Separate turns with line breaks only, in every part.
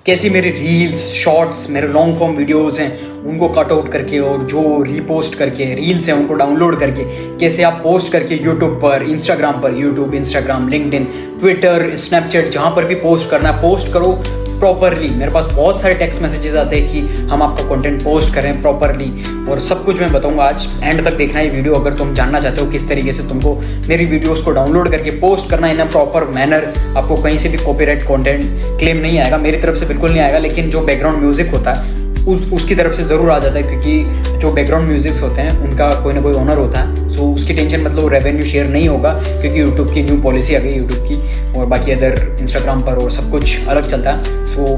कैसी मेरी reels, shorts, मेरे लॉन्ग फॉर्म वीडियोस हैं उनको कट आउट करके और जो रीपोस्ट करके रील्स हैं उनको डाउनलोड करके कैसे आप पोस्ट करके यूट्यूब पर, इंस्टाग्राम पर, YouTube, Instagram, LinkedIn, Twitter, Snapchat, जहाँ पर भी पोस्ट करना है पोस्ट करो प्रॉपरली। मेरे पास बहुत सारे टेक्स्ट मैसेजेस आते हैं कि हम आपका कंटेंट पोस्ट करें प्रॉपरली, और सब कुछ मैं बताऊंगा आज। एंड तक देखना ये वीडियो अगर तुम जानना चाहते हो किस तरीके से तुमको मेरी वीडियोस को डाउनलोड करके पोस्ट करना इन अ प्रॉपर मैनर। आपको कहीं से भी कॉपीराइट कंटेंट क्लेम नहीं आएगा, मेरी तरफ से बिल्कुल नहीं आएगा, लेकिन जो बैकग्राउंड म्यूजिक होता है उसकी तरफ से ज़रूर आ जाता है, क्योंकि जो बैकग्राउंड म्यूजिक्स होते हैं उनका कोई ना कोई ओनर होता है। सो उसकी टेंशन मतलब रेवेन्यू शेयर नहीं होगा, क्योंकि यूट्यूब की न्यू पॉलिसी आ गई यूट्यूब की, और बाकी अदर इंस्टाग्राम पर और सब कुछ अलग चलता है। सो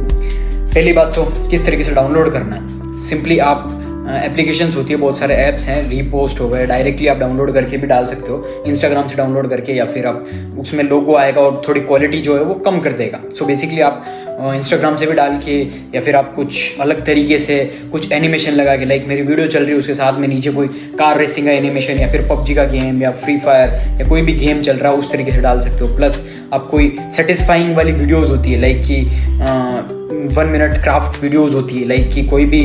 पहली बात तो किस तरीके से डाउनलोड करना है। सिंपली आप एप्लीकेशंस होती है, बहुत सारे ऐप्स हैं, रीपोस्ट हो गए, डायरेक्टली आप डाउनलोड करके भी डाल सकते हो इंस्टाग्राम से डाउनलोड करके, या फिर आप उसमें लोगो आएगा और थोड़ी क्वालिटी जो है वो कम कर देगा। सो बेसिकली आप इंस्टाग्राम से भी डाल के, या फिर आप कुछ अलग तरीके से कुछ एनिमेशन लगा के, लाइक मेरी वीडियो चल रही है उसके साथ में नीचे कोई कार रेसिंग का एनिमेशन, या फिर पबजी का गेम, या फ्री फायर, या कोई भी गेम चल रहा है उस तरीके से डाल सकते हो। प्लस आप कोई सेटिस्फाइंग वाली वीडियोज़ होती है, लाइक कि 1 मिनट क्राफ्ट वीडियोज़ होती है, लाइक कि कोई भी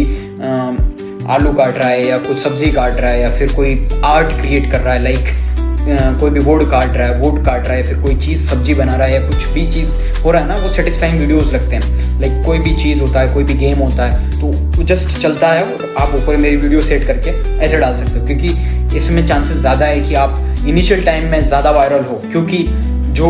आलू काट रहा है या कुछ सब्जी काट रहा है, या फिर कोई आर्ट क्रिएट कर रहा है, लाइक कोई भी वुड काट रहा है, या फिर कोई चीज़ सब्जी बना रहा है, या कुछ भी चीज़ हो रहा है ना, वो सेटिस्फाइंग वीडियोस लगते हैं। लाइक कोई भी चीज़ होता है, कोई भी गेम होता है, तो जस्ट चलता है और आप ऊपर मेरी वीडियो सेट करके ऐसे डाल सकते हो, क्योंकि इसमें चांसेस ज़्यादा है कि आप इनिशियल टाइम में ज़्यादा वायरल हो, क्योंकि जो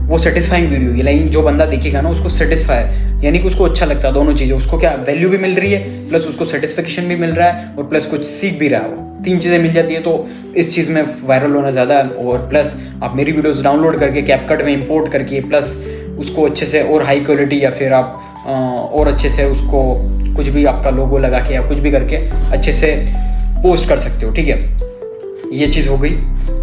वो सेटिस्फाइंग वीडियो है, लाइक जो बंदा देखेगा ना उसको सेटिस्फाई, यानी कि उसको अच्छा लगता है, दोनों चीज़ें, उसको क्या वैल्यू भी मिल रही है, प्लस उसको सेटिस्फेक्शन भी मिल रहा है, और प्लस कुछ सीख भी रहा है। वो 3 चीज़ें मिल जाती है, तो इस चीज़ में वायरल होना ज़्यादा है। और प्लस आप मेरी वीडियोस डाउनलोड करके कैपकट में इंपोर्ट करके, प्लस उसको अच्छे से और हाई क्वालिटी, या फिर आप और अच्छे से उसको कुछ भी आपका लोगो लगा के या कुछ भी करके अच्छे से पोस्ट कर सकते हो। ठीक है, ये चीज़ हो गई।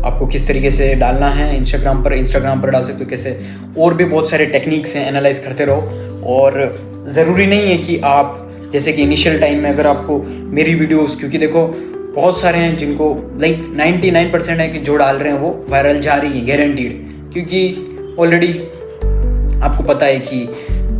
आपको किस तरीके से डालना है इंस्टाग्राम पर डाल सकते हो कैसे, और भी बहुत सारे टेक्निक्स हैं, एनालाइज करते रहो। और ज़रूरी नहीं है कि आप जैसे कि इनिशियल टाइम में अगर आपको मेरी वीडियोस, क्योंकि देखो बहुत सारे हैं जिनको लाइक 99% है कि जो डाल रहे हैं वो वायरल जा रही है गारंटीड, क्योंकि ऑलरेडी आपको पता है कि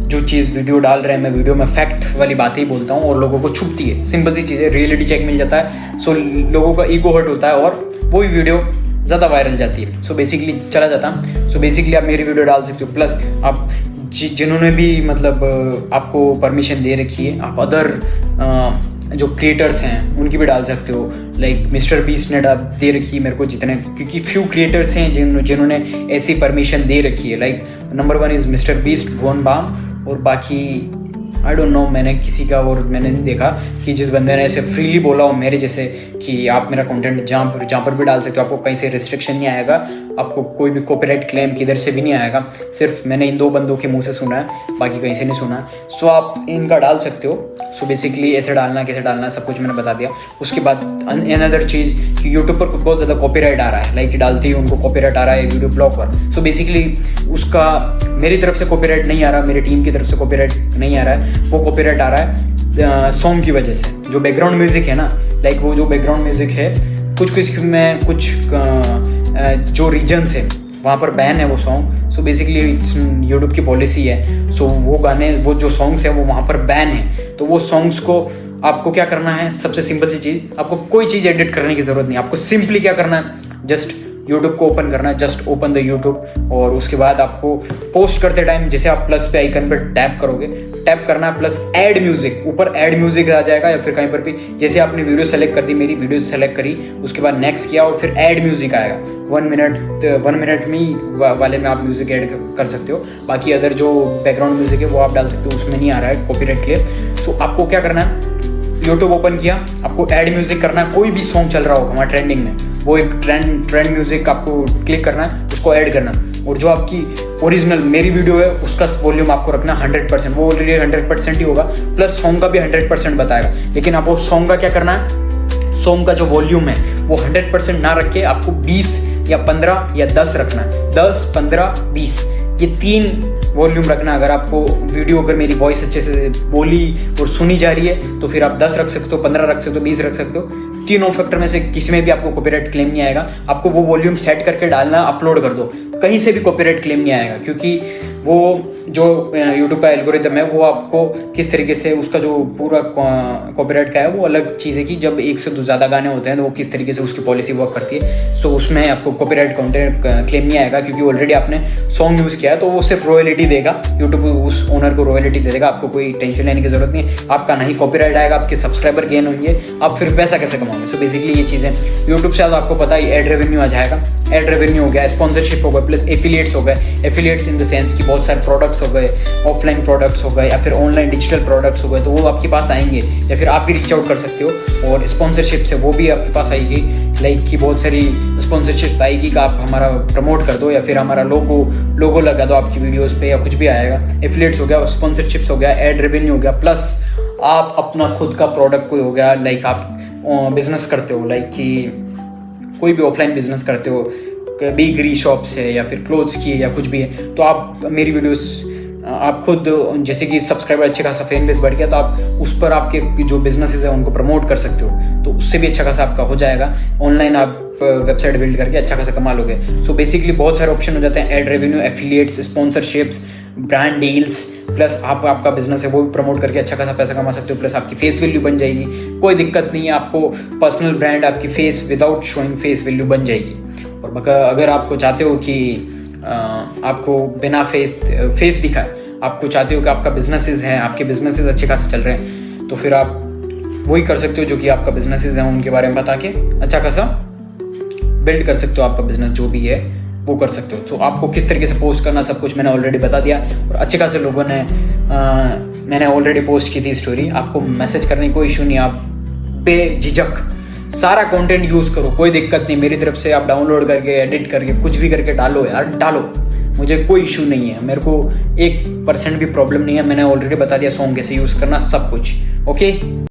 जो चीज़ वीडियो डाल रहे हैं मैं वीडियो में फैक्ट वाली बातें ही बोलता हूँ और लोगों को छुपती है। सिंपल सी चीज़ है, रियलिटी चेक मिल जाता है, सो लोगों का ईगो हर्ट होता है और वो भी वीडियो ज़्यादा वायरल जाती है, सो बेसिकली चला जाता। सो बेसिकली आप मेरी वीडियो डाल सकते हो, प्लस आप जिन्होंने भी मतलब आपको परमिशन दे रखी है, आप अदर जो क्रिएटर्स हैं उनकी भी डाल सकते हो। लाइक मिस्टर बीस्ट ने दे रखी है मेरे को जितने, क्योंकि फ्यू क्रिएटर्स हैं जिन्होंने ऐसी परमिशन दे रखी है। Like number 1 is Mr Beast, Bhuvan Bam, और बाकी आई डोंट नो, मैंने किसी का और मैंने नहीं देखा कि जिस बंदे ने ऐसे फ्रीली बोला हो मेरे जैसे कि आप मेरा कंटेंट जहाँ पर भी डाल सकते हो, आपको कहीं से रिस्ट्रिक्शन नहीं आएगा, आपको कोई भी कॉपीराइट क्लेम किधर से भी नहीं आएगा। सिर्फ मैंने इन 2 बंदों के मुंह से सुना है, बाकी कहीं से नहीं सुना है। सो आप इनका डाल सकते हो। सो बेसिकली ऐसे डालना, कैसे डालना, सब कुछ मैंने बता दिया। उसके बाद अनदर चीज़ कि यूट्यूब पर बहुत ज़्यादा कॉपीराइट आ रहा है, लाइक डालते ही उनको कॉपीराइट आ रहा है वीडियो ब्लॉग पर। सो बेसिकली उसका मेरी तरफ से कॉपीराइट नहीं आ रहा, मेरी टीम की तरफ से कॉपीराइट नहीं आ रहा है, वो कॉपीराइट आ रहा है सॉन्ग की वजह से। जो बैकग्राउंड म्यूजिक है ना, लाइक वो जो बैकग्राउंड म्यूजिक है कुछ में कुछ जो रीजन्स है वहाँ पर बैन है वो सॉन्ग। सो बेसिकली यूट्यूब की पॉलिसी है, सो वो गाने, वो जो सॉन्ग्स हैं वो वहाँ पर बैन है। तो वो सॉन्ग्स को आपको क्या करना है, सबसे सिंपल सी चीज़, आपको कोई चीज़ एडिट करने की ज़रूरत नहीं। आपको सिंपली क्या करना है, जस्ट यूट्यूब को ओपन करना है, जस्ट ओपन द यूट्यूब, और उसके बाद आपको पोस्ट करते टाइम जैसे आप प्लस पे आइकन पर टैप करोगे, टैप करना है, प्लस ऐड म्यूजिक, ऊपर ऐड म्यूजिक आ जाएगा, या फिर कहीं पर भी जैसे आपने वीडियो सेलेक्ट कर दी, मेरी वीडियो सेलेक्ट करी, उसके बाद नेक्स्ट किया और फिर ऐड म्यूजिक आएगा। 1 मिनट में वाले में आप म्यूजिक ऐड कर सकते हो। बाकी अदर जो बैकग्राउंड म्यूजिक है वो आप डाल सकते हो, उसमें नहीं आ रहा है कॉपीराइट क्लेम। सो आपको क्या करना है, यूट्यूब ओपन किया, आपको ऐड म्यूजिक करना है, कोई भी सॉन्ग चल रहा होगा वहाँ ट्रेंडिंग में, वो एक ट्रेंड म्यूजिक आपको क्लिक करना है, उसको ऐड करना है। और जो आपकी ओरिजिनल मेरी वीडियो है उसका वॉल्यूम आपको रखना 100%, वो ऑलरेडी 100% ही होगा, प्लस सॉन्ग का भी 100% बताएगा। लेकिन आपको सॉन्ग का क्या करना है, सॉन्ग का जो वॉल्यूम है वो 100% ना रख के आपको 20 या 15 या 10 रखना है। 10, 15, 20 ये 3 वॉल्यूम रखना। अगर आपको वीडियो, अगर मेरी वॉइस अच्छे से बोली और सुनी जा रही है तो फिर आप 10 रख सकते हो, 15 रख सकते हो, 20 रख सकते हो। तीनों फैक्टर में से किसी में भी आपको कॉपीराइट क्लेम नहीं आएगा। आपको वो वॉल्यूम सेट करके डालना, अपलोड कर दो, कहीं से भी कॉपीराइट क्लेम नहीं आएगा, क्योंकि वो जो यूट्यूब का एल्गोरिदम है वो आपको किस तरीके से उसका जो पूरा कॉपीराइट का है वो अलग चीज़ है कि जब एक से दो ज़्यादा गाने होते हैं तो वो किस तरीके से उसकी पॉलिसी वर्क करती है। सो उसमें आपको कॉपीराइट कंटेंट क्लेम नहीं आएगा क्योंकि ऑलरेडी आपने सॉन्ग यूज़ किया है, तो वो सिर्फ रॉयल्टी देगा, यूट्यूब उस ओनर को रॉयल्टी दे देगा, आपको कोई टेंशन लेने की जरूरत नहीं है। आपका ना ही कॉपीराइट आएगा, आपके सब्सक्राइबर गेन होंगे, आप फिर पैसा कैसे कमाओगे। सो बेसिकली ये चीज़ें यूट्यूब से आपको पता है एड रेवेन्यू आ जाएगा, एड रेवेन्यू हो गया, स्पॉन्सरशिप हो गया, प्लस एफिलिएट्स हो गए। एफिलिएट्स इन द सेंस कि बहुत सारे प्रोडक्ट्स हो गए, ऑफलाइन प्रोडक्ट्स हो गए या फिर ऑनलाइन डिजिटल प्रोडक्ट्स हो गए, तो वो आपके पास आएंगे या फिर आप भी रीच आउट कर सकते हो। और स्पॉन्सरशिप से वो भी आपके पास आएगी, लाइक कि बहुत सारी स्पॉन्सरशिप आएगी कि आप हमारा प्रमोट कर दो या फिर हमारा लोगो लगा दो आपकी वीडियोस पे या कुछ भी आएगा। एफिलिएट्स हो गया, स्पॉन्सरशिप्स हो गया, एड रेवेन्यू हो गया, प्लस आप अपना खुद का प्रोडक्ट कोई हो गया, लाइक आप बिजनेस करते हो, लाइक कि कोई भी ऑफलाइन बिजनेस करते हो, बेकरी शॉप्स है या फिर क्लोथ्स की है या कुछ भी है, तो आप मेरी वीडियोस आप खुद जैसे कि सब्सक्राइबर अच्छे खासा फैन बेस बढ़ गया तो आप उस पर आपके जो बिजनेसेस है उनको प्रमोट कर सकते हो, तो उससे भी अच्छा खासा आपका हो जाएगा। ऑनलाइन आप वेबसाइट बिल्ड करके अच्छा खासा कमा लोगे। सो बेसिकली बहुत सारे ऑप्शन हो जाते हैं, ad revenue, affiliates, sponsorships, brand deals, plus आपका बिजनेस है वो भी प्रमोट करके अच्छा खासा पैसा कमा सकते हो, प्लस आपकी फेस वैल्यू बन जाएगी। कोई दिक्कत नहीं है, आपको पर्सनल ब्रांड आपकी face without showing face value बन जाएगी। और अगर आपको चाहते हो कि आपको बिना फेस दिखाए आपको चाहते हो कि आपका बिजनेसेस हैं, आपके बिजनेसेस अच्छे खासे चल रहे हैं, तो फिर आप वही कर सकते हो जो कि आपका बिजनेसेस हैं उनके बारे में बता के अच्छा खासा बिल्ड कर सकते हो। आपका बिजनेस जो भी है वो कर सकते हो। तो आपको किस तरीके से पोस्ट करना सब कुछ मैंने ऑलरेडी बता दिया, और अच्छे खासे लोगों ने मैंने ऑलरेडी पोस्ट की थी स्टोरी। आपको मैसेज करने की कोई इशू नहीं, आप बेझिझक सारा कंटेंट यूज़ करो, कोई दिक्कत नहीं। मेरी तरफ से आप डाउनलोड करके एडिट करके कुछ भी करके डालो यार, डालो, मुझे कोई इशू नहीं है, मेरे को 1% भी प्रॉब्लम नहीं है। मैंने ऑलरेडी बता दिया सॉन्ग कैसे यूज़ करना, सब कुछ ओके।